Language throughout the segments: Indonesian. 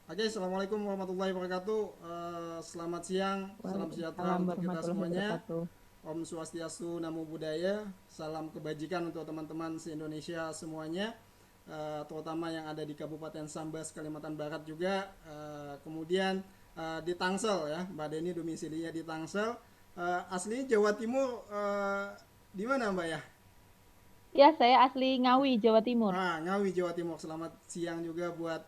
Oke, assalamualaikum warahmatullahi wabarakatuh. Selamat siang, salam sejahtera Waalaikumsalam untuk kita warahmatullahi semuanya. wabarakatuh. Om Swastiastu, Namo Buddhaya. Salam kebajikan untuk teman-teman se-Indonesia semuanya, terutama yang ada di Kabupaten Sambas, Kalimantan Barat juga. Kemudian di Tangsel ya, Mbak Deni domisilinya di Tangsel. Asli Jawa Timur, di mana Mbak ya? Ya, saya asli Ngawi, Jawa Timur. Ngawi Jawa Timur. Selamat siang juga buat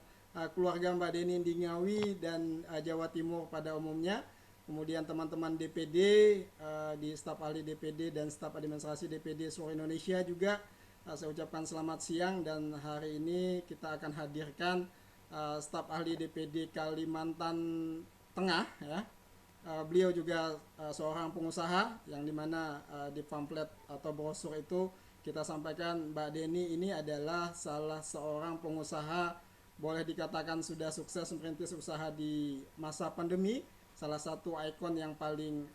keluarga Mbak Deni di Ngawi dan Jawa Timur pada umumnya. Kemudian teman-teman DPD, di staf ahli DPD dan staf administrasi DPD seluruh Indonesia juga, saya ucapkan selamat siang. Dan hari ini kita akan hadirkan staf ahli DPD Kalimantan Tengah ya. Beliau juga seorang pengusaha yang dimana di pamflet atau brosur itu kita sampaikan Mbak Deni ini adalah salah seorang pengusaha, boleh dikatakan sudah sukses merintis usaha di masa pandemi, salah satu ikon yang paling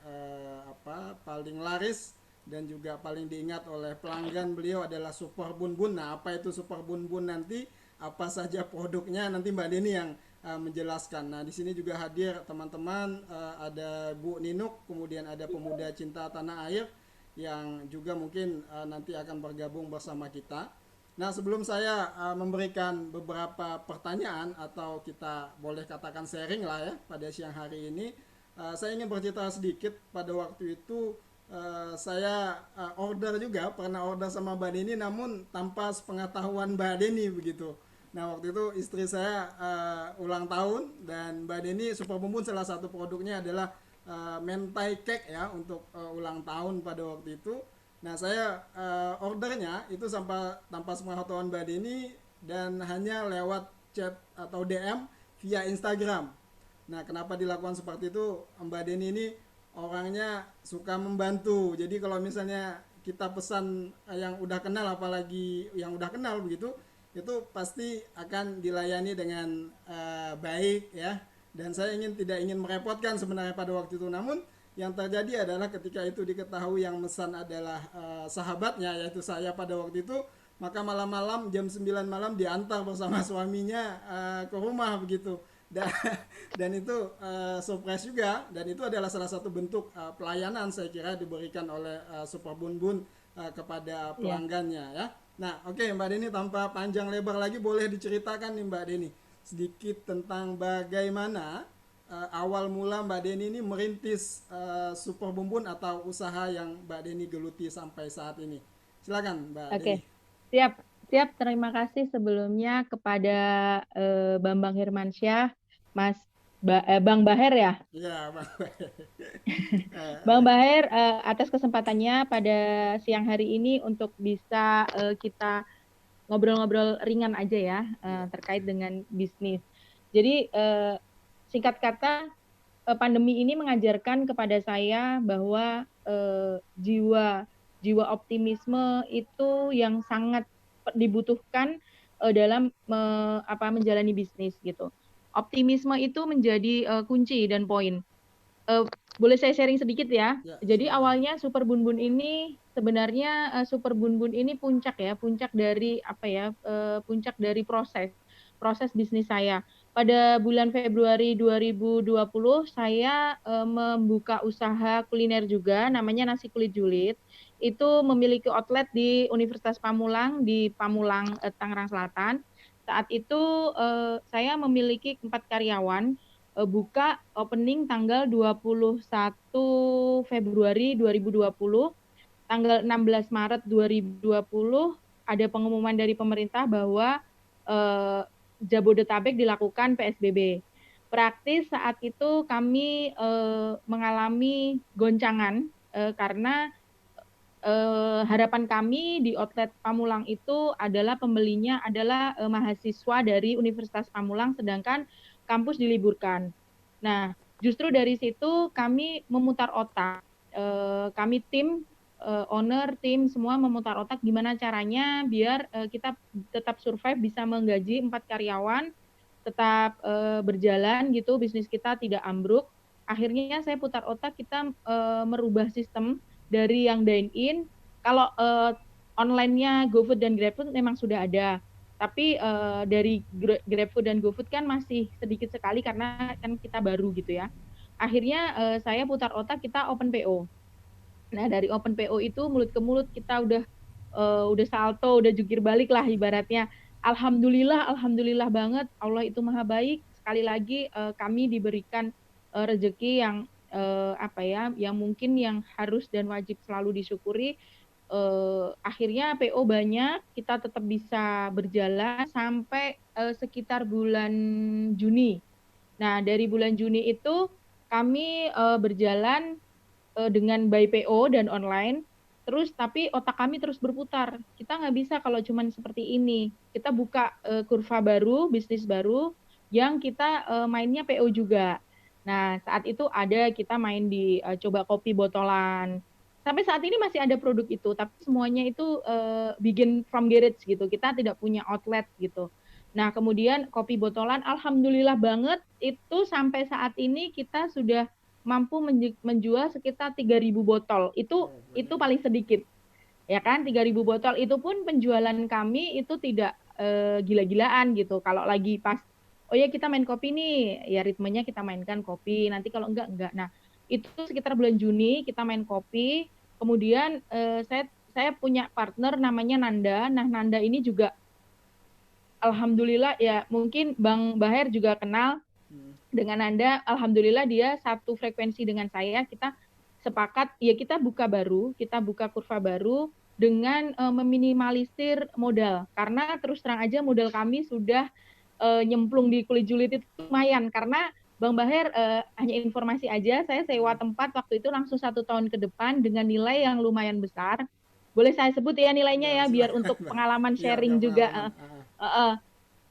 paling laris dan juga paling diingat oleh pelanggan beliau adalah Super Bun Bun. Nah, apa itu Super Bun Bun nanti, apa saja produknya, nanti Mbak Deni yang menjelaskan. Nah, di sini juga hadir teman-teman, ada Bu Ninuk, kemudian ada pemuda cinta tanah air yang juga mungkin nanti akan bergabung bersama kita. Nah, sebelum saya memberikan beberapa pertanyaan atau kita boleh katakan sharing lah ya pada siang hari ini, saya ingin bercerita sedikit. Pada waktu itu saya order juga, pernah order sama Mbak Deni namun tanpa sepengetahuan Mbak Deni begitu. Nah, waktu itu istri saya ulang tahun dan Mbak Deni Super Bumbun salah satu produknya adalah mentai cake ya untuk ulang tahun pada waktu itu. Nah, saya ordernya itu tanpa sepengetahuan Mbak Deni dan hanya lewat chat atau DM via Instagram. Nah, kenapa dilakukan seperti itu? Mbak Deni ini orangnya suka membantu. Jadi kalau misalnya kita pesan yang udah kenal, apalagi yang udah kenal begitu, itu pasti akan dilayani dengan baik ya. Dan saya tidak ingin merepotkan sebenarnya pada waktu itu. Namun yang terjadi adalah ketika itu diketahui yang mesan adalah sahabatnya, yaitu saya pada waktu itu, maka malam-malam jam 9 malam diantar bersama suaminya ke rumah begitu. dan, dan itu surprise juga, dan itu adalah salah satu bentuk pelayanan saya kira diberikan oleh Super Bun Bun kepada Ya, pelanggannya ya. Nah, oke, Mbak Deni, tanpa panjang lebar lagi boleh diceritakan nih Mbak Deni sedikit tentang bagaimana awal mula Mbak Deni ini merintis Super Bumbun atau usaha yang Mbak Deni geluti sampai saat ini. Silakan Mbak oke. Deni. Siap, siap. Terima kasih sebelumnya kepada Bambang Hirmansyah, Bang Baher ya. Iya, Bang. Bang Baher, atas kesempatannya pada siang hari ini untuk bisa kita ngobrol-ngobrol ringan aja ya Iya. terkait dengan bisnis. Jadi singkat kata, pandemi ini mengajarkan kepada saya bahwa jiwa jiwa optimisme itu yang sangat dibutuhkan dalam menjalani bisnis gitu. Optimisme itu menjadi kunci dan poin. Eh, Boleh saya sharing sedikit ya? Ya, Jadi silakan. awalnya Super Bun Bun ini sebenarnya Super Bun Bun ini puncak ya, puncak dari apa ya? Puncak dari proses bisnis saya. Pada bulan Februari 2020 saya membuka usaha kuliner juga namanya Nasi Kulit Julid. Itu memiliki outlet di Universitas Pamulang di Pamulang, Tangerang Selatan. Saat itu saya memiliki 4 karyawan, buka opening tanggal 21 Februari 2020, tanggal 16 Maret 2020 ada pengumuman dari pemerintah bahwa eh, Jabodetabek dilakukan PSBB. Praktis saat itu kami mengalami goncangan karena harapan kami di outlet Pamulang itu adalah pembelinya adalah mahasiswa dari Universitas Pamulang, sedangkan kampus diliburkan. Nah, justru dari situ kami memutar otak. Kami tim owner, tim semua memutar otak gimana caranya biar kita tetap survive, bisa menggaji 4 karyawan, tetap berjalan gitu, bisnis kita tidak ambruk. Akhirnya saya putar otak, kita merubah sistem dari yang dine in. Kalau online-nya GoFood dan GrabFood memang sudah ada. Tapi dari GrabFood dan GoFood kan masih sedikit sekali karena kan kita baru gitu ya. Akhirnya saya putar otak, kita open PO. Nah, dari open PO itu mulut ke mulut kita udah salto, udah jungkir balik lah ibaratnya. Alhamdulillah, alhamdulillah banget. Allah itu maha baik. Sekali lagi kami diberikan rezeki yang apa ya, yang mungkin yang harus dan wajib selalu disyukuri. Akhirnya PO banyak, kita tetap bisa berjalan sampai sekitar bulan Juni. Nah, dari bulan Juni itu kami berjalan dengan by PO dan online. Terus tapi otak kami terus berputar. Kita nggak bisa kalau cuman seperti ini. Kita buka kurva baru, bisnis baru yang kita mainnya PO juga. Nah, saat itu ada kita main di coba kopi botolan. Sampai saat ini masih ada produk itu, tapi semuanya itu begin from garage gitu. Kita tidak punya outlet gitu. Nah, kemudian kopi botolan, alhamdulillah banget itu sampai saat ini kita sudah mampu menjual sekitar 3.000 botol. Oh, Itu banyak. paling sedikit. Ya kan, 3.000 botol itu pun penjualan kami itu tidak gila-gilaan gitu. Kalau lagi pas oh ya kita main kopi nih, ya ritmenya kita mainkan kopi. Nanti kalau enggak. Nah, itu sekitar bulan Juni kita main kopi. Kemudian saya punya partner namanya Nanda. Nah, Nanda ini juga alhamdulillah ya mungkin Bang Baher juga kenal Hmm. dengan Anda, alhamdulillah dia satu frekuensi dengan saya, kita sepakat, ya kita buka kurva baru dengan meminimalisir modal. Karena terus terang aja modal kami sudah nyemplung di kulit julid itu lumayan, karena Bang Baher hanya informasi aja, saya sewa tempat waktu itu langsung 1 tahun ke depan dengan nilai yang lumayan besar. Boleh saya sebut ya nilainya Ya, ya, biar silakan. untuk pengalaman Biar sharing juga. pengalaman.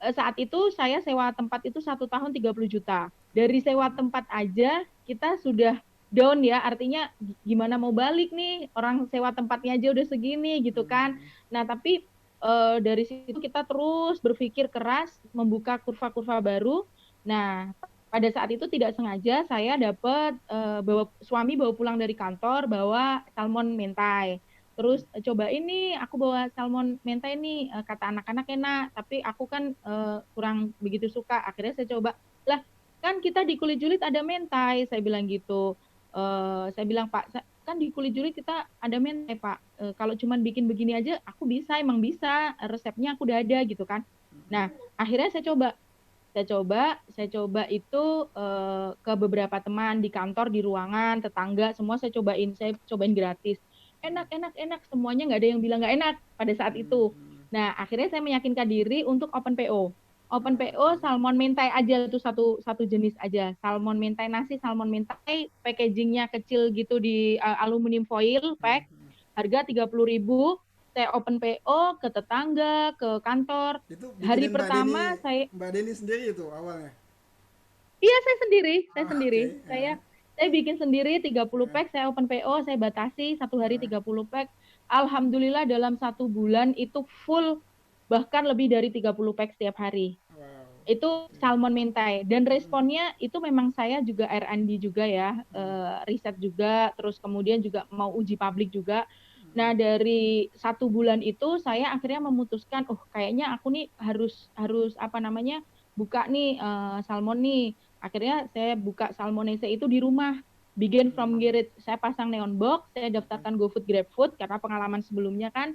Saat itu saya sewa tempat itu 1 tahun 30 juta. Dari sewa tempat aja kita sudah down ya, artinya gimana mau balik nih, orang sewa tempatnya aja udah segini gitu kan. Hmm. Nah tapi dari situ kita terus berpikir keras membuka kurva-kurva baru. Nah pada saat itu tidak sengaja saya dapat suami bawa pulang dari kantor bawa salmon mentai. Terus coba ini aku bawa salmon mentai nih, kata anak-anak enak, tapi aku kan kurang begitu suka. Akhirnya saya coba, lah kan kita di kulit julid ada mentai, saya bilang gitu. Saya bilang Pak, kan di kulit julid kita ada mentai Pak. Kalau cuman bikin begini aja, aku bisa, emang bisa. Resepnya aku udah ada gitu kan. Nah akhirnya saya coba itu ke beberapa teman di kantor, di ruangan, tetangga, semua saya cobain gratis. Enak, enak, enak, semuanya nggak ada yang bilang nggak enak pada saat itu. Hmm. Nah, akhirnya saya meyakinkan diri untuk open PO. Open PO Oke. salmon mentai aja tuh satu jenis aja. Salmon mentai nasi, salmon mentai, packagingnya kecil gitu di aluminium foil pack, harga 30.000. Saya open PO ke tetangga, ke kantor. Itu Hari bikinin pertama saya Mbak Deni sendiri itu awalnya. Iya, saya sendiri, saya Ah, sendiri. oke. Saya bikin sendiri 30 pack, saya open PO, saya batasi satu hari 30 pack. Alhamdulillah dalam 1 bulan itu full, bahkan lebih dari 30 pack setiap hari. Wow. Itu Oke. salmon mentai. Dan responnya itu memang saya juga R&D juga ya, riset juga, terus kemudian juga mau uji publik juga. Nah, dari 1 bulan itu saya akhirnya memutuskan, oh kayaknya aku nih harus harus apa namanya buka nih salmon nih. Akhirnya saya buka salmonese itu di rumah. Begin from garage. Saya pasang neon box, saya daftarkan GoFood, GrabFood karena pengalaman sebelumnya kan.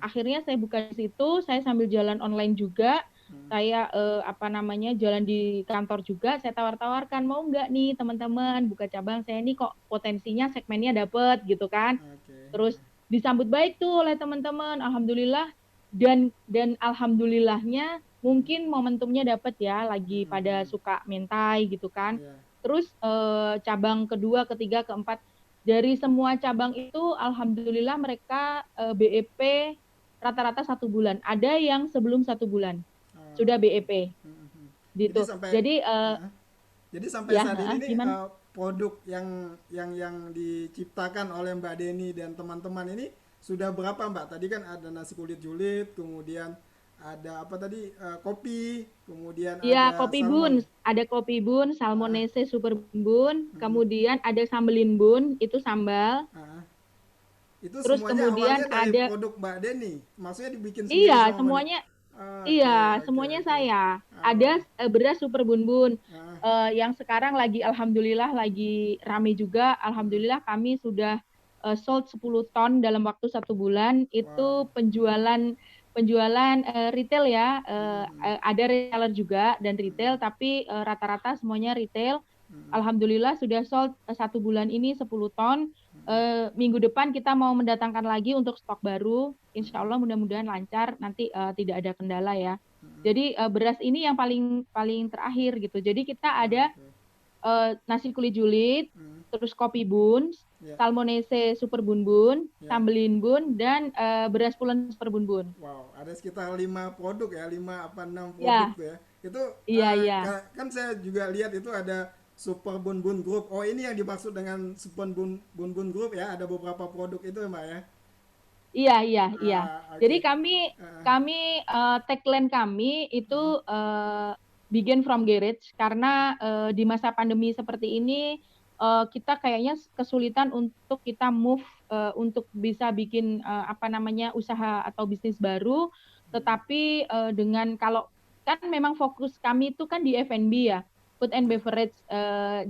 Akhirnya saya buka di situ, saya sambil jalan online juga. Saya apa namanya jalan di kantor juga. Saya tawar-tawarkan mau nggak nih teman-teman buka cabang, saya ini kok potensinya segmennya dapet gitu kan. Oke. Terus disambut baik tuh oleh teman-teman, alhamdulillah. Dan alhamdulillahnya mungkin momentumnya dapat ya, lagi pada suka mentai gitu kan. Ya. Terus cabang kedua, ketiga, keempat, dari semua cabang itu alhamdulillah mereka BEP rata-rata 1 bulan. Ada yang sebelum 1 bulan Oh, sudah oke. BEP Jadi gitu. sampai Jadi ah, jadi sampai ya saat ini nih gimana? produk yang diciptakan oleh Mbak Deni dan teman-teman ini sudah berapa Mbak? Tadi kan ada nasi kulit julid, kemudian ada apa tadi kopi, kemudian Ya, ada kopi bun. salmon. Ada kopi bun, Ah, salmonese super bun, kemudian ada sambelin bun, itu sambal. ah. Itu Terus semuanya kemudian awalnya dari ada, produk Mbak Deni. Maksudnya dibikin sendiri iya, sama Mbak Deni. semuanya, Oke, Iya, oke, semuanya oke. saya. Oh, Ada beras Super Bun Bun. ah, Yang sekarang lagi alhamdulillah lagi rame juga. mm, Alhamdulillah kami sudah sold 10 ton dalam waktu 1 bulan. wow. Itu penjualan penjualan retail ya. Mm, Ada reseller juga dan retail, mm, tapi rata-rata semuanya retail. mm, Alhamdulillah sudah sold 1 bulan ini 10 ton. Minggu depan kita mau mendatangkan lagi untuk stok baru. Insya mm, Allah mudah-mudahan lancar. Nanti tidak ada kendala ya. mm, Jadi beras ini yang paling paling terakhir gitu. Jadi kita ada oke. nasi kulit julid, Mm, terus kopi bun, ya, salmonese super bun bun, ya. sambelin bun, dan beras pulen super bun bun. Wow, ada sekitar 5 produk ya, 5 apa 6 produk Ya, tuh ya. Itu iya iya. kan saya juga lihat itu ada Super Bun Bun Group. Oh, ini yang dimaksud dengan Super Bun Bun Group ya. Ada beberapa produk itu ya, Mbak ya. Iya, iya, iya. Jadi Oke. kami Ah, kami tagline kami itu mm, begin from garage karena di masa pandemi seperti ini kita kayaknya kesulitan untuk kita move untuk bisa bikin apa namanya usaha atau bisnis baru, mm, tetapi dengan kalau kan memang fokus kami itu kan di F&B ya, food and ya, beverage.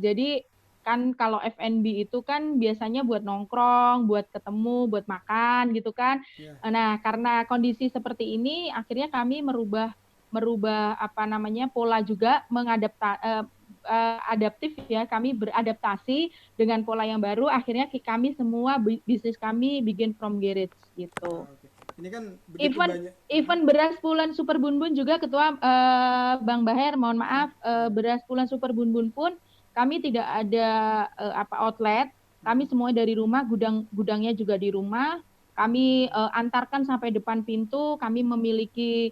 Jadi kan kalau F&B itu kan biasanya buat nongkrong, buat ketemu, buat makan gitu kan. ya. Nah, karena kondisi seperti ini akhirnya kami merubah merubah apa namanya pola juga adaptif ya. Kami beradaptasi dengan pola yang baru. Akhirnya kami semua bisnis kami begin from garage gitu. Oke. Ini kan begitu Even banyak. even beras Pulen Super Bun Bun juga Ketua Bang Baher, mohon maaf, Ya. beras Pulen Super Bun Bun pun kami tidak ada apa outlet, kami Mm, semua dari rumah, gudangnya juga di rumah. Kami mm, antarkan sampai depan pintu, kami memiliki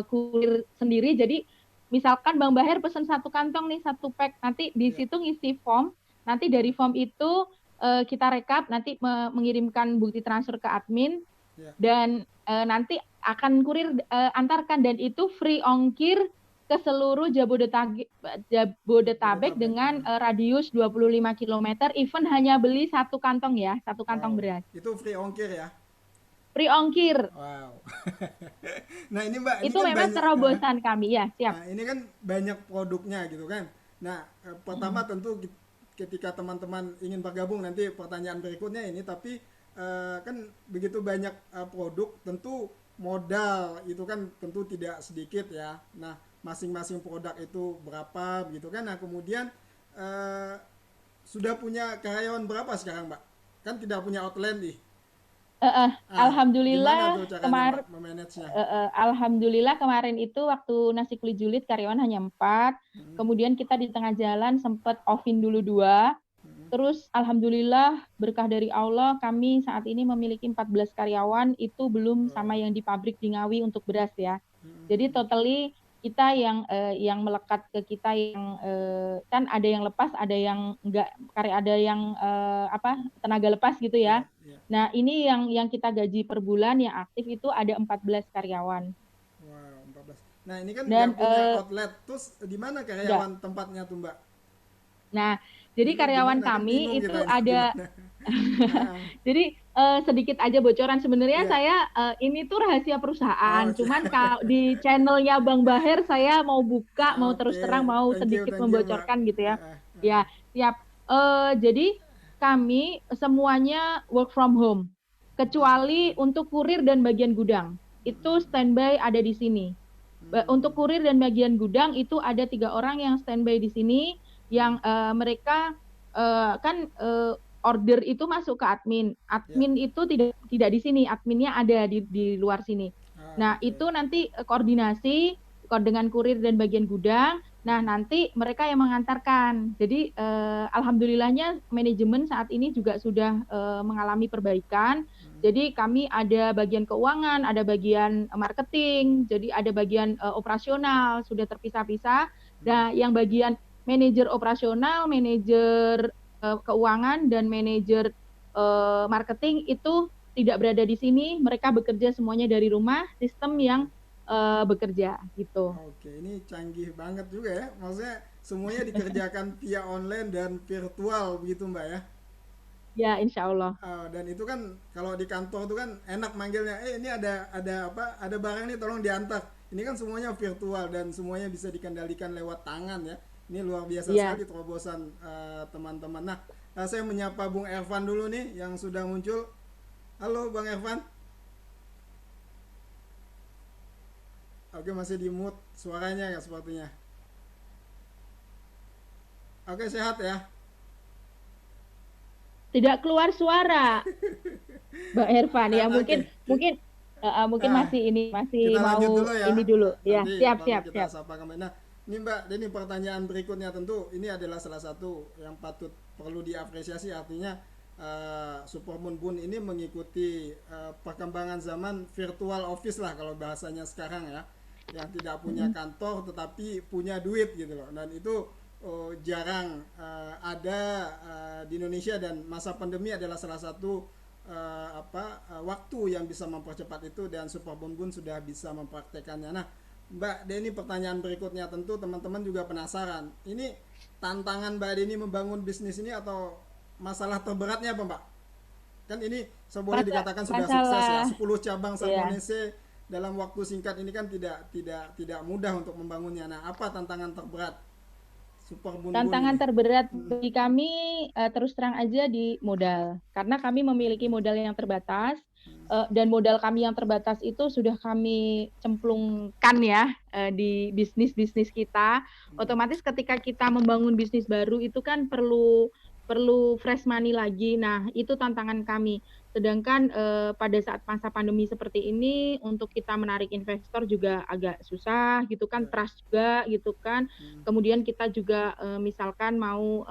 kurir sendiri. Jadi misalkan Bang Baher pesan 1 kantong nih, 1 pack, nanti di ya, situ ngisi form, nanti dari form itu kita rekap, nanti mengirimkan bukti transfer ke admin, ya. dan nanti akan kurir antarkan, dan itu free ongkir ke seluruh Jabodetabek Bodetabek. dengan radius 25 kilometer, even hanya beli 1 kantong ya, 1 kantong Wow. beras. Itu free ongkir ya. Free ongkir. Wow. Nah, ini Mbak, ini Itu kan memang banyak. terobosan kami ya, siap. Nah, ini kan banyak produknya gitu kan. Nah, pertama tentu ketika teman-teman ingin bergabung, nanti pertanyaan berikutnya ini, tapi kan begitu banyak produk, tentu modal itu kan tentu tidak sedikit ya. Nah, masing-masing produk itu berapa begitu kan. Nah, kemudian eh, sudah punya karyawan berapa sekarang, Mbak? Kan tidak punya outlet nih. Gimana Alhamdulillah tuh caranya Mbak kemarin memanagenya? Alhamdulillah kemarin itu waktu nasi kulit julid karyawan hanya 4. Hmm, Kemudian kita di tengah jalan sempat offin dulu 2. hmm, Terus alhamdulillah berkah dari Allah kami saat ini memiliki 14 karyawan, itu belum oh, sama yang di pabrik di Ngawi untuk beras ya. hmm, Jadi hmm, totally kita yang melekat ke kita yang kan ada yang lepas, ada yang enggak, karya ada yang apa tenaga lepas gitu ya, ya. ya. Nah, ini yang kita gaji per bulan yang aktif itu ada 14 karyawan. Wow, 14. Nah, ini kan nggak Dan punya outlet. Terus di mana enggak. karyawan tempatnya tuh, Mbak? Nah, jadi Ini karyawan gimana? Kan kami bingung itu kita ini ada. gimana. Ah, Jadi sedikit aja bocoran, sebenarnya ya. saya ini tuh rahasia perusahaan. Oke. Cuman kalau di channelnya Bang Baher saya mau buka, mau terus Oke. terang, mau sedikit Thank you, Mbak. membocorkan gitu ya. Ah. Ya, siap. Jadi kami semuanya work from home, Oke. kecuali untuk kurir dan bagian gudang. Itu Hmm, standby ada di sini. Untuk hmm, kurir dan bagian gudang itu ada 3 orang yang standby di sini, hmm. yang mereka kan order itu masuk ke admin. Ya. Admin itu tidak di sini, adminnya ada di luar sini. Nah, Oke. itu nanti koordinasi dengan kurir dan bagian gudang. Nah, Hmm, nanti mereka yang mengantarkan. Jadi alhamdulillahnya manajemen saat ini juga sudah mengalami perbaikan. hmm, Jadi kami ada bagian keuangan, ada bagian marketing, jadi ada bagian operasional sudah terpisah-pisah. hmm. Nah, yang bagian manajer operasional, manajer keuangan, dan manajer marketing itu tidak berada di sini. Mereka bekerja semuanya dari rumah, sistem yang Oke. bekerja gitu. Oke, ini canggih banget juga ya. Maksudnya semuanya dikerjakan via online dan virtual begitu, Mbak ya. Ya, insya Allah. Dan itu kan kalau di kantor itu kan enak manggilnya, ini ada apa? Ada barang nih tolong diantar. Ini kan semuanya virtual dan semuanya bisa dikendalikan lewat tangan ya. Ini luar biasa Iya. sekali terobosan teman-teman. Nah, saya menyapa Bung Ervan dulu nih yang sudah muncul. Halo Bang Ervan. Oke, masih di mute suaranya ya sepertinya. Oke, sehat ya. Tidak keluar suara, Bang Irfan. Ya, Oke. mungkin mungkin mungkin Ah, masih ini masih kita lanjut mau dulu ini ya. dulu. Ya, Nanti siap baru siap kita siap. sapa kembali. Nah, ini Mbak, ini pertanyaan berikutnya tentu ini adalah salah satu yang patut perlu diapresiasi. Artinya Supermoon Bun ini mengikuti perkembangan zaman virtual office lah kalau bahasanya sekarang ya, yang tidak punya Mm-mm. kantor tetapi punya duit gitu loh. Dan itu jarang ada di Indonesia, dan masa pandemi adalah salah satu waktu yang bisa mempercepat itu, dan Super Bun Bun sudah bisa mempraktekannya. Nah, Mbak Deni, pertanyaan berikutnya tentu teman-teman juga penasaran. Ini tantangan Mbak Deni membangun bisnis ini atau masalah terberatnya apa Mbak? Kan ini boleh dikatakan sudah sukses ya. Masalah 10 cabang ya. Salmonese dalam waktu singkat ini kan tidak mudah untuk membangunnya. Nah, apa tantangan terberat Super Bun Bun Tantangan ini? terberat bagi kami terus terang aja di modal, karena kami memiliki modal yang terbatas, dan modal kami yang terbatas itu sudah kami cemplungkan ya di bisnis-bisnis kita. Otomatis ketika kita membangun bisnis baru itu kan perlu perlu fresh money lagi. Nah, itu tantangan kami. Sedangkan pada saat masa pandemi seperti ini untuk kita menarik investor juga agak susah gitu kan, Ya. trust juga gitu kan. Hmm. Kemudian kita juga misalkan mau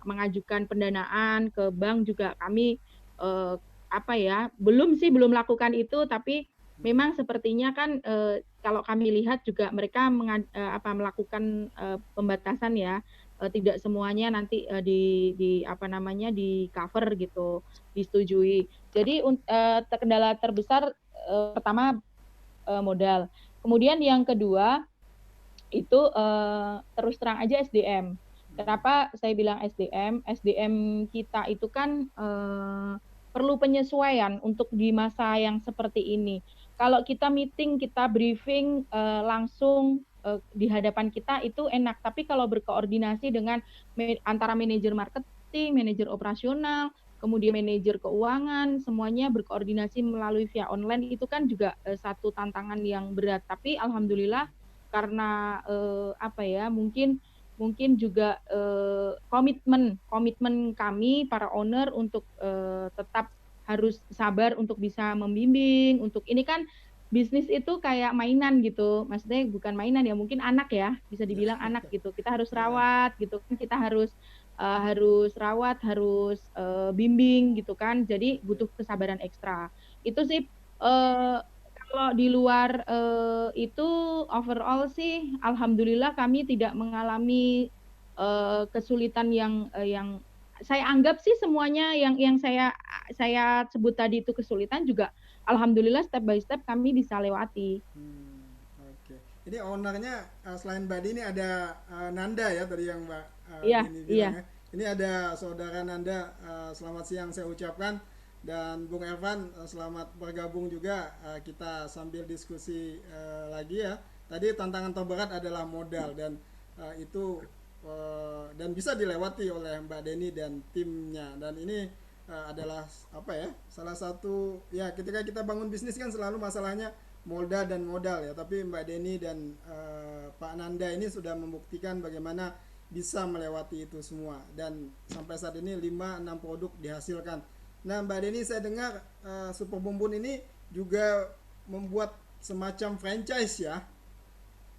mengajukan pendanaan ke bank juga kami eh, apa ya, belum lakukan itu, tapi memang sepertinya kan kalau kami lihat juga mereka melakukan pembatasan ya, tidak semuanya nanti di apa namanya di cover gitu, disetujui. Jadi kendala terbesar pertama modal. Kemudian yang kedua itu terus terang aja SDM. Kenapa saya bilang SDM? SDM kita itu kan perlu penyesuaian untuk di masa yang seperti ini. Kalau kita meeting, kita briefing langsung di hadapan kita itu enak. Tapi kalau berkoordinasi dengan antara manajer marketing, manajer operasional, kemudian manajer keuangan, semuanya berkoordinasi melalui via online itu kan juga satu tantangan yang berat. Tapi alhamdulillah karena apa ya, mungkin mungkin juga komitmen komitmen kami para owner untuk tetap harus sabar untuk bisa membimbing. Untuk ini kan bisnis itu kayak mainan gitu, maksudnya bukan mainan ya, mungkin anak ya, bisa Ya. dibilang anak gitu, kita harus Ya. rawat gitu kan, kita harus rawat, harus bimbing gitu kan, jadi Oke. butuh kesabaran ekstra. Itu sih eh, kalau di luar itu overall sih alhamdulillah kami tidak mengalami kesulitan yang saya anggap sih semuanya yang saya sebut tadi itu kesulitan juga alhamdulillah step by step kami bisa lewati. Oke. Ini ownernya selain Mbak Dini ada Nanda ya, tadi yang Mbak Iya, Dini iya. bilang ya. Ini ada saudara Nanda, selamat siang saya ucapkan. Dan Bung Evan, selamat bergabung juga. Kita sambil diskusi lagi ya. Tadi tantangan terberat adalah modal, dan itu dan bisa dilewati oleh Mbak Deni dan timnya. Dan ini adalah apa ya, salah satu ya, ketika kita bangun bisnis kan selalu masalahnya modal dan modal ya, tapi Mbak Deni dan Pak Nanda ini sudah membuktikan bagaimana bisa melewati itu semua, dan sampai saat ini 5-6 produk dihasilkan. Nah Mbak Deni, saya dengar Super Bumbun ini juga membuat semacam franchise ya.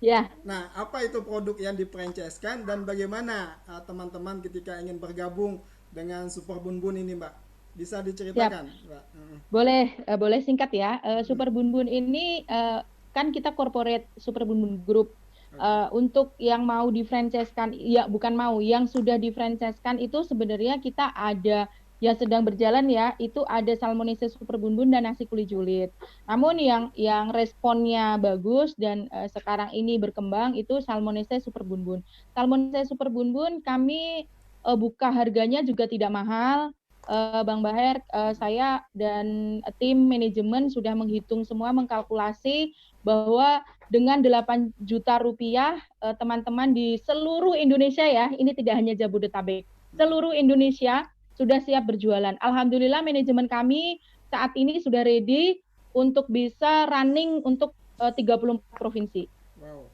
Ya, Nah, apa itu produk yang difranchise-kan, dan bagaimana teman-teman ketika ingin bergabung dengan Super Bun Bun ini, Mbak? Bisa siap. diceritakan, Mbak? Boleh singkat ya. Mm. Super Bun Bun ini kan kita corporate Super Bun Bun Group. Oke. Untuk yang mau di-franchise-kan, ya bukan mau, yang sudah di-franchise-kan itu sebenarnya kita ada yang sedang berjalan ya, itu ada Salmonese Super Bun Bun dan nasi kuli julid. Namun yang responnya bagus dan sekarang ini berkembang itu Salmonese Super Bun Bun. Salmonese Super Bun Bun kami buka harganya juga tidak mahal, Bang Baher, saya dan tim manajemen sudah menghitung semua, mengkalkulasi bahwa dengan 8 juta rupiah, teman-teman di seluruh Indonesia ya, ini tidak hanya Jabodetabek, seluruh Indonesia sudah siap berjualan. Alhamdulillah manajemen kami saat ini sudah ready untuk bisa running untuk 34 provinsi. Wow.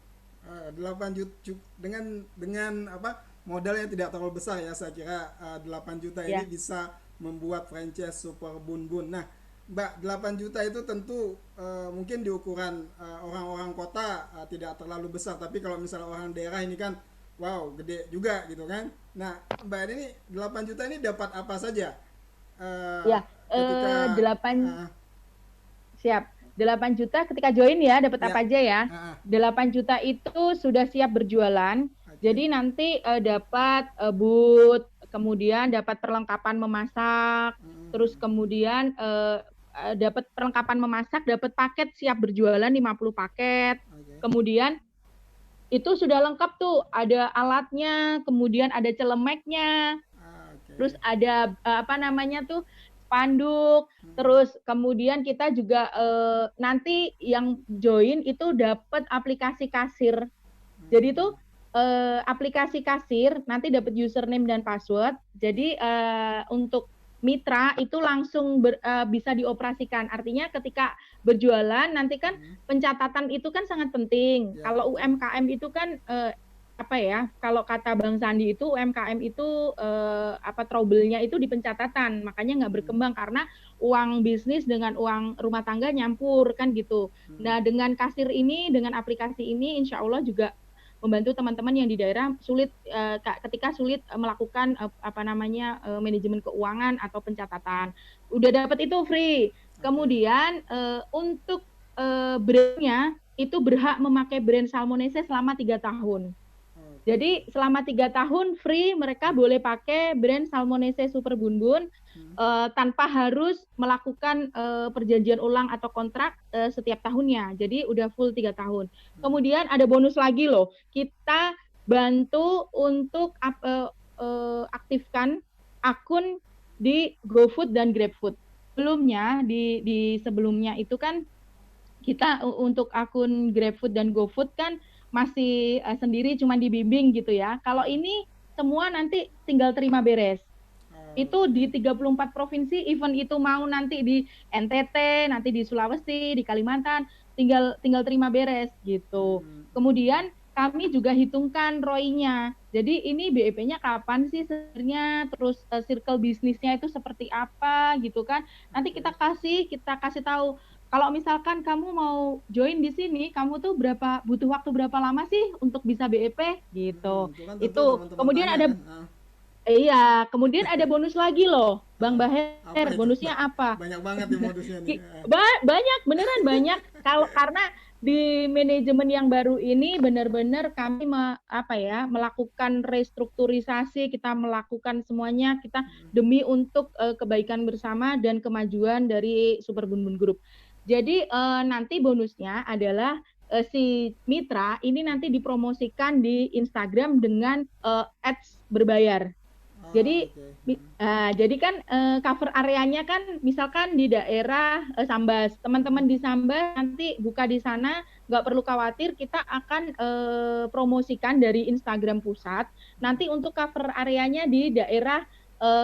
8 juta dengan apa modal yang tidak terlalu besar ya, saya kira 8 juta ini Ya, bisa membuat franchise Super Bun Bun. Nah, Mbak, 8 juta itu tentu mungkin di ukuran orang-orang kota tidak terlalu besar, tapi kalau misalnya orang daerah ini kan wow, gede juga gitu kan. Nah, Mbak ini 8 juta ini dapat apa saja eh, ya, ketika 8 uh, siap. 8 juta ketika join ya, dapat ya, apa aja ya? uh, 8 juta itu sudah siap berjualan. oke. Okay. Jadi nanti dapat booth, kemudian dapat perlengkapan memasak, terus kemudian dapat perlengkapan memasak, dapat paket siap berjualan 50 paket. Okay. Kemudian itu sudah lengkap tuh, ada alatnya, kemudian ada celemeknya, terus Okay. ada apa namanya tuh spanduk, terus kemudian kita juga nanti yang join itu dapat aplikasi kasir. Jadi itu aplikasi kasir nanti dapat username dan password. Jadi untuk mitra itu langsung bisa dioperasikan. Artinya ketika berjualan nanti kan pencatatan itu kan sangat penting. Ya, Kalau betul. UMKM itu kan apa ya? Kalau kata Bang Sandi itu UMKM itu apa trouble-nya itu di pencatatan. Makanya nggak berkembang karena uang bisnis dengan uang rumah tangga nyampur kan gitu. Nah, dengan kasir ini, dengan aplikasi ini insya Allah juga membantu teman-teman yang di daerah sulit ketika sulit melakukan apa namanya manajemen keuangan atau pencatatan. Udah dapat itu free. Oke. Kemudian untuk brandnya itu berhak memakai brand Salmonese selama 3 tahun. Oke. Jadi selama 3 tahun free mereka boleh pakai brand Salmonese Super Bun Bun tanpa harus melakukan perjanjian ulang atau kontrak setiap tahunnya. Jadi udah full 3 tahun. Kemudian ada bonus lagi loh. Kita bantu untuk aktifkan akun di GoFood dan GrabFood. Sebelumnya di sebelumnya itu kan kita untuk akun GrabFood dan GoFood kan masih sendiri cuma dibimbing gitu ya. Kalau ini semua nanti tinggal terima beres. Itu Oke. di 34 provinsi, even itu mau nanti di NTT, nanti di Sulawesi, di Kalimantan, tinggal tinggal terima beres gitu. Kemudian kami juga hitungkan ROI-nya. Jadi ini BEP-nya kapan sih sebenarnya, terus circle bisnisnya itu seperti apa gitu kan. Nanti Oke. kita kasih tahu kalau misalkan kamu mau join di sini, kamu tuh butuh waktu berapa lama sih untuk bisa BEP gitu. Itu kan tentu Itu. teman-teman Kemudian tanya ada kan. iya, kemudian ada bonus lagi loh, Bang Apa Baher. itu? Bonusnya apa? Banyak banget nih modusnya nih. Banyak, beneran banyak. Karena di manajemen yang baru ini benar-benar kami apa ya, melakukan restrukturisasi, kita melakukan semuanya kita demi untuk kebaikan bersama dan kemajuan dari Super Bun Bun Group. Jadi nanti bonusnya adalah si mitra ini nanti dipromosikan di Instagram dengan ads berbayar. Jadi Oke. jadi kan cover areanya kan misalkan di daerah Sambas, teman-teman di Sambas nanti buka di sana, nggak perlu khawatir, kita akan promosikan dari Instagram pusat. Nanti untuk cover areanya di daerah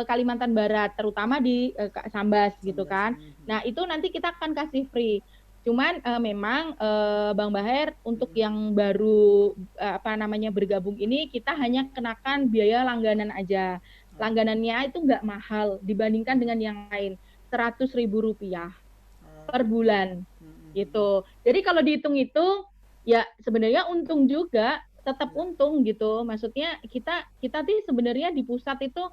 Kalimantan Barat, terutama di Sambas gitu Sambas. kan. Nah itu nanti kita akan kasih free. Cuman memang Bang Baher untuk yang baru apa namanya bergabung ini kita hanya kenakan biaya langganan aja. Langganannya itu nggak mahal dibandingkan dengan yang lain, 100.000 rupiah per Oke. bulan gitu. Jadi kalau dihitung itu ya sebenarnya untung juga, tetap Ya. untung gitu. Maksudnya kita kita sih sebenarnya di pusat itu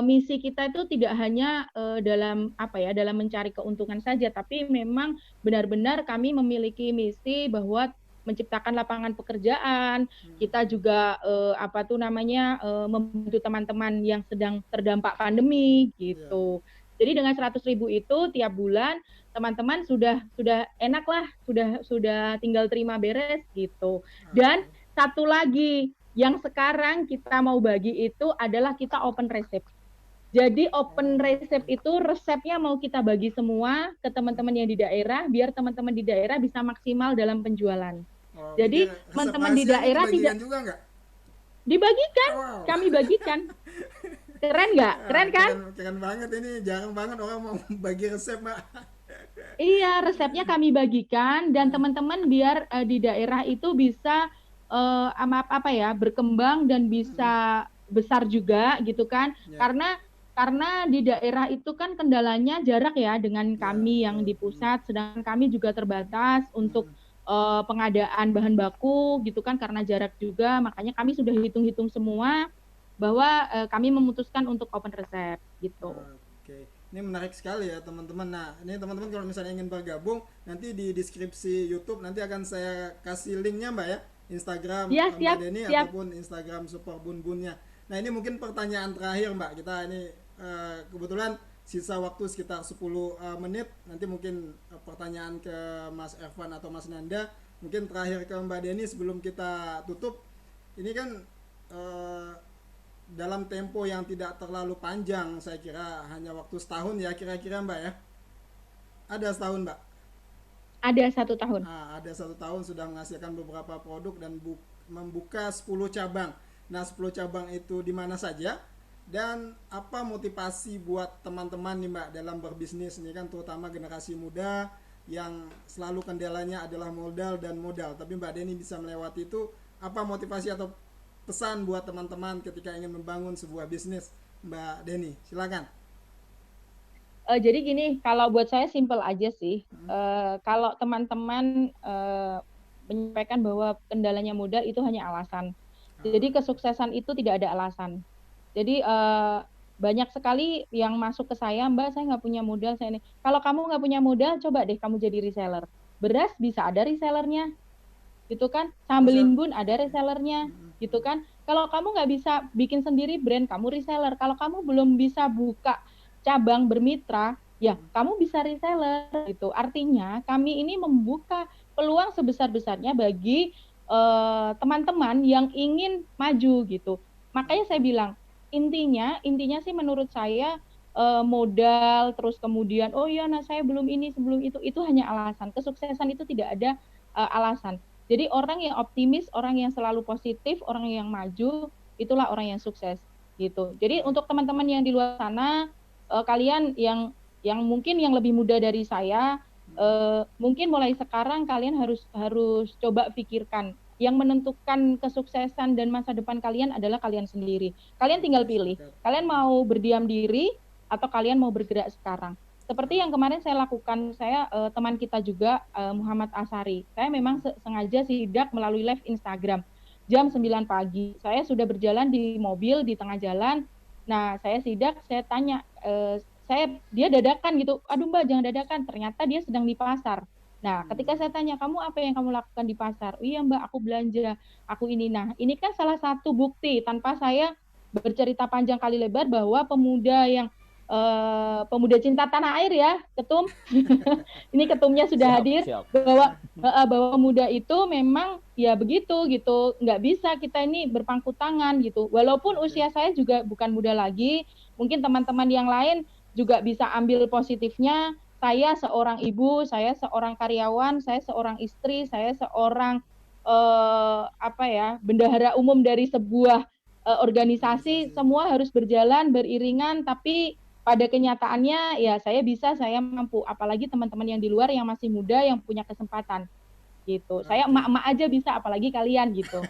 misi kita itu tidak hanya dalam apa ya dalam mencari keuntungan saja, tapi memang benar-benar kami memiliki misi bahwa menciptakan lapangan pekerjaan. Kita juga apa tuh namanya membantu teman-teman yang sedang terdampak pandemi Ya. gitu. Jadi dengan 100.000 itu tiap bulan teman-teman sudah enak lah, sudah tinggal terima beres gitu. Dan Oke. satu lagi yang sekarang kita mau bagi itu adalah kita open receipt. Jadi open Oh, resep oke. itu resepnya mau kita bagi semua ke teman-teman yang di daerah, biar teman-teman di daerah bisa maksimal dalam penjualan. Oh, jadi Jadi resep teman-teman di rahasianya daerah tidak dibagikan juga nggak? dibagikan, Wow. kami bagikan. Keren nggak? Ah, Keren kan? keren keren banget ini, jarang banget orang mau bagi resep, Mbak. Iya, resepnya kami bagikan dan teman-teman biar di daerah itu bisa apa ya, berkembang dan bisa besar juga gitu kan. Ya, Karena di daerah itu kan kendalanya jarak ya dengan ya, kami yang betul. di pusat, sedangkan kami juga terbatas untuk Mm. pengadaan bahan baku gitu kan karena jarak juga. Makanya kami sudah hitung-hitung semua bahwa kami memutuskan untuk open resep gitu. Oke, ini menarik sekali ya teman-teman. Nah, ini teman-teman kalau misalnya ingin bergabung, nanti di deskripsi YouTube nanti akan saya kasih linknya, Mbak ya, Instagram Ya, Mbak siap, Deni siap. ataupun Instagram Super Bun Bunnya. Nah, ini mungkin pertanyaan terakhir, Mbak. Kita ini kebetulan sisa waktu sekitar 10 menit. Nanti mungkin pertanyaan ke Mas Ervan atau Mas Nanda. Mungkin terakhir ke Mbak Deni sebelum kita tutup. Ini kan eh, dalam tempo yang tidak terlalu panjang, saya kira hanya waktu setahun ya kira-kira, Mbak ya. Ada setahun, Mbak. Ada 1 tahun. Ada 1 tahun sudah menghasilkan beberapa produk dan membuka 10 cabang. Nah, 10 cabang itu di mana saja, dan apa motivasi buat teman-teman nih, Mbak, dalam berbisnis ini kan terutama generasi muda yang selalu kendalanya adalah modal dan modal, tapi Mbak Deni bisa melewati itu. Apa motivasi atau pesan buat teman-teman ketika ingin membangun sebuah bisnis, Mbak Deni? Silakan. Jadi gini, kalau buat saya simple aja sih. Kalau teman-teman menyampaikan bahwa kendalanya modal itu hanya alasan. Jadi kesuksesan itu tidak ada alasan. Jadi banyak sekali yang masuk ke saya, Mbak, saya nggak punya modal, saya ini. Kalau kamu nggak punya modal, coba deh kamu jadi reseller. Beras bisa ada resellernya, gitu kan? Oh, saya Sambelin bun ada oke. resellernya, gitu kan? Kalau kamu nggak bisa bikin sendiri brand, kamu reseller. Kalau kamu belum bisa buka cabang bermitra, ya kamu bisa reseller, gitu. Artinya kami ini membuka peluang sebesar-besarnya bagi teman-teman yang ingin maju, gitu. Makanya saya Oke. bilang intinya sih menurut saya modal terus kemudian oh iya nah saya belum ini sebelum itu hanya alasan. Kesuksesan itu tidak ada alasan. Jadi orang yang optimis, orang yang selalu positif, orang yang maju, itulah orang yang sukses gitu. Jadi untuk teman-teman yang di luar sana, kalian yang mungkin yang lebih muda dari saya, mungkin mulai sekarang kalian harus harus coba pikirkan yang menentukan kesuksesan dan masa depan kalian adalah kalian sendiri. Kalian Oke, tinggal pilih. sepakat. Kalian mau berdiam diri atau kalian mau bergerak sekarang. Seperti yang Ah, kemarin saya lakukan, saya teman kita juga Muhammad Asari. Saya memang sengaja sidak melalui live Instagram jam 9 pagi. Saya sudah berjalan di mobil di tengah jalan. Nah, saya sidak, saya tanya, dia dadakan gitu. Aduh Mbak, jangan dadakan. Ternyata dia sedang di pasar. Nah, ketika saya tanya, kamu apa yang kamu lakukan di pasar? Oh, iya Mbak, aku belanja, aku ini. Nah, ini kan salah satu bukti tanpa saya bercerita panjang kali lebar bahwa pemuda cinta tanah air ya, ketum. Ini ketumnya sudah Siap, hadir siap. bahwa bahwa pemuda itu memang ya begitu gitu, nggak bisa kita ini berpangku tangan gitu. Walaupun oke. usia saya juga bukan muda lagi, mungkin teman-teman yang lain juga bisa ambil positifnya. Saya seorang ibu, saya seorang karyawan, saya seorang istri, saya seorang apa ya bendahara umum dari sebuah organisasi. Organisasi. Semua harus berjalan beriringan, tapi pada kenyataannya ya saya bisa, saya mampu. Apalagi teman-teman yang di luar yang masih muda yang punya kesempatan gitu. Saya Oke. emak-emak aja bisa, apalagi kalian gitu.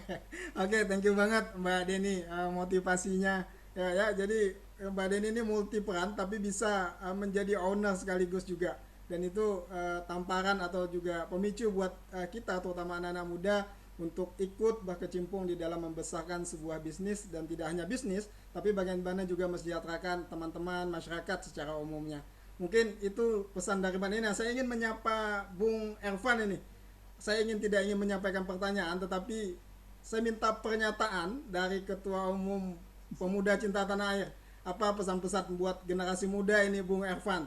Oke, thank you banget Mbak Deni, motivasinya. Ya, ya, jadi Mbak Deni ini multi peran tapi bisa menjadi owner sekaligus juga. Dan itu tamparan atau juga pemicu buat kita terutama anak-anak muda untuk ikut berkecimpung di dalam membesarkan sebuah bisnis, dan tidak hanya bisnis tapi bagaimana juga mensejahterakan teman-teman masyarakat secara umumnya. Mungkin itu pesan dari Mbak Deni. Nah, saya ingin menyapa Bung Ervan ini. Saya tidak ingin menyampaikan pertanyaan, tetapi saya minta pernyataan dari Ketua Umum Pemuda Cinta Tanah Air. Apa pesan-pesan buat generasi muda ini, Bung Ervan?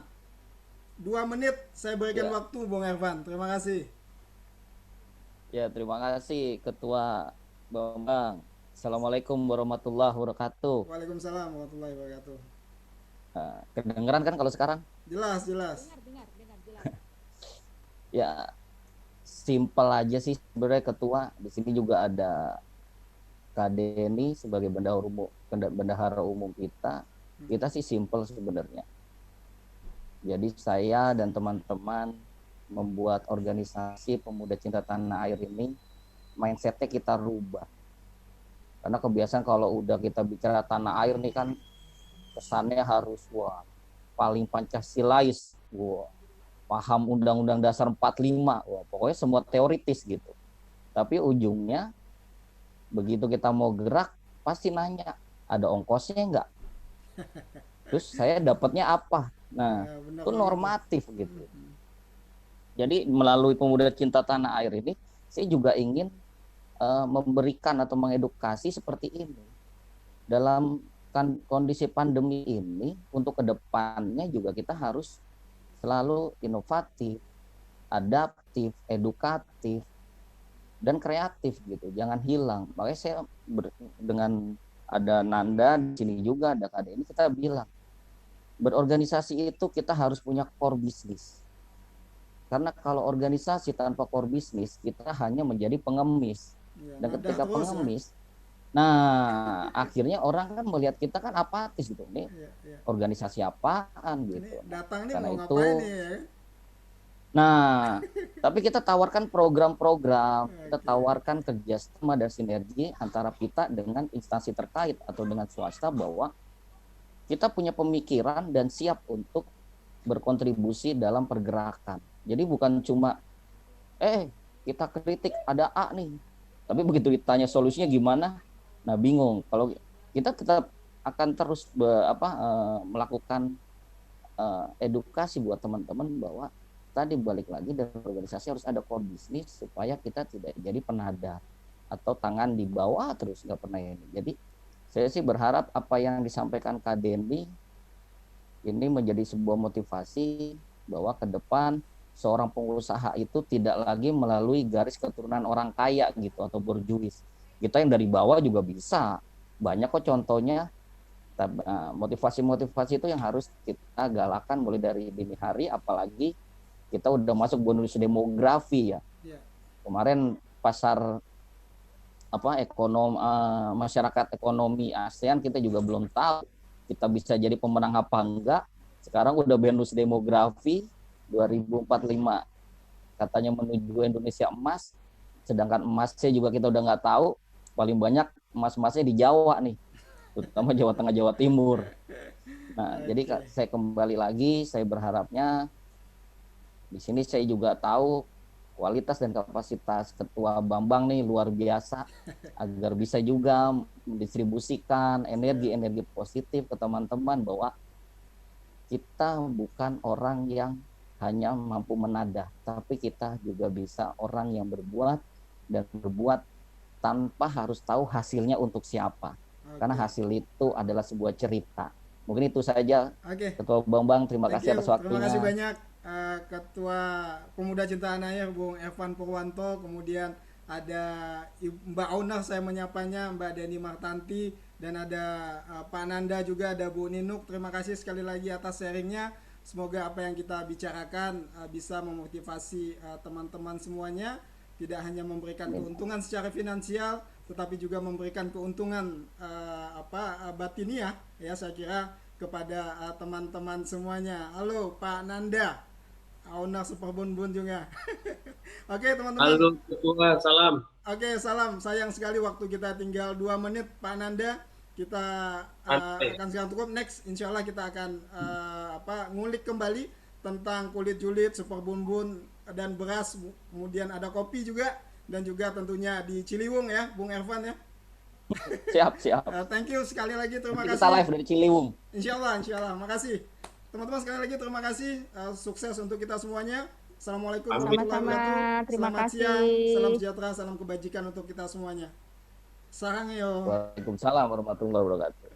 2 menit saya berikan Ya, waktu, Bung Ervan. Terima kasih. ya terima kasih Ketua Bambang. Assalamualaikum warahmatullahi wabarakatuh. Waalaikumsalam warahmatullahi wabarakatuh. Kedengeran kan kalau sekarang? Jelas, jelas. Dengar jelas. Ya, simpel aja sih sebenarnya ketua. Di sini juga ada Kak Denny sebagai bendahara umum kita. Kita sih simpel sebenarnya. Jadi saya dan teman-teman membuat organisasi Pemuda Cinta Tanah Air ini, mindsetnya kita rubah. Karena kebiasaan kalau udah kita bicara tanah air nih kan kesannya harus paling Pancasilais, paham Undang-Undang Dasar 45, pokoknya semua teoritis gitu. Tapi ujungnya begitu kita mau gerak pasti nanya, ada ongkosnya enggak? Terus saya dapatnya apa? Nah, itu normatif gitu. Jadi melalui Pemuda Cinta Tanah Air ini, saya juga ingin memberikan atau mengedukasi seperti ini. Dalam kondisi pandemi ini, untuk kedepannya juga kita harus selalu inovatif, adaptif, edukatif, dan kreatif gitu. Jangan hilang. Makanya saya dengan ada Nanda di sini juga, ada Kak ini kita bilang, berorganisasi itu kita harus punya core bisnis. Karena kalau organisasi tanpa core bisnis, kita hanya menjadi pengemis. Dan ketika pengemis, nah akhirnya orang kan melihat kita kan apatis gitu nih, organisasi apaan gitu. Ini datang nih karena mau itu, ngapain nih ya? nah tapi kita tawarkan program-program, kita tawarkan kerjasama dan sinergi antara kita dengan instansi terkait atau dengan swasta, bahwa kita punya pemikiran dan siap untuk berkontribusi dalam pergerakan. Jadi bukan cuma kita kritik ada A nih, tapi begitu ditanya solusinya gimana, nah bingung. Kalau kita tetap akan terus melakukan edukasi buat teman-teman bahwa tadi balik lagi, dari organisasi harus ada core bisnis supaya kita tidak jadi penada atau tangan di bawah terus nggak pernah ini. Jadi saya sih berharap apa yang disampaikan Kak Denny ini menjadi sebuah motivasi bahwa ke depan seorang pengusaha itu tidak lagi melalui garis keturunan orang kaya gitu atau borjuis. Kita yang dari bawah juga bisa. Banyak kok contohnya. Motivasi-motivasi itu yang harus kita galakan mulai dari dini hari, apalagi kita udah masuk bonus demografi ya. Kemarin pasar masyarakat ekonomi ASEAN kita juga belum tahu kita bisa jadi pemenang apa enggak. Sekarang udah bonus demografi 2045 katanya menuju Indonesia emas, sedangkan emasnya juga kita udah nggak tahu. Paling banyak emas-emasnya di Jawa nih, terutama Jawa Tengah, Jawa Timur. Nah, jadi saya kembali lagi, saya berharapnya di sini saya juga tahu kualitas dan kapasitas Ketua Bambang nih luar biasa, agar bisa juga mendistribusikan energi-energi positif ke teman-teman bahwa kita bukan orang yang hanya mampu menadah, tapi kita juga bisa orang yang berbuat, dan berbuat tanpa harus tahu hasilnya untuk siapa. Karena hasil itu adalah sebuah cerita. Mungkin itu saja. Ketua Bambang, terima kasih atas waktunya. Terima kasih banyak Ketua Pemuda Cinta Tanah Air Bung Evan Purwanto, kemudian ada Mbak Aunah, saya menyapanya, Mbak Denny Martanti, dan ada Pak Nanda juga, ada Bu Ninuk. Terima kasih sekali lagi atas sharingnya. Semoga apa yang kita bicarakan bisa memotivasi teman-teman semuanya, tidak hanya memberikan keuntungan secara finansial, tetapi juga memberikan keuntungan batiniah ya, saya kira, kepada teman-teman semuanya. Halo Pak Nanda, owner Super Bun juga. Oke teman-teman. Halo Ketua, salam. Oke, salam. Sayang sekali waktu kita tinggal 2 menit Pak Nanda. Kita akan sekarang cukup. Next, insya Allah kita akan ngulik kembali tentang kulit julid, Super Bun dan beras. Kemudian ada kopi juga, dan juga tentunya di Ciliwung ya, Bung Ervan ya. Siap. Thank you sekali lagi, terima kasih. Kita live dari Ciliwung. Insya Allah. Makasih. Teman-teman sekali lagi terima kasih. Sukses untuk kita semuanya. Assalamualaikum warahmatullahi wabarakatuh. Selamat siang, salam sejahtera, salam kebajikan untuk kita semuanya. Sarang yo. Waalaikumsalam warahmatullahi wabarakatuh.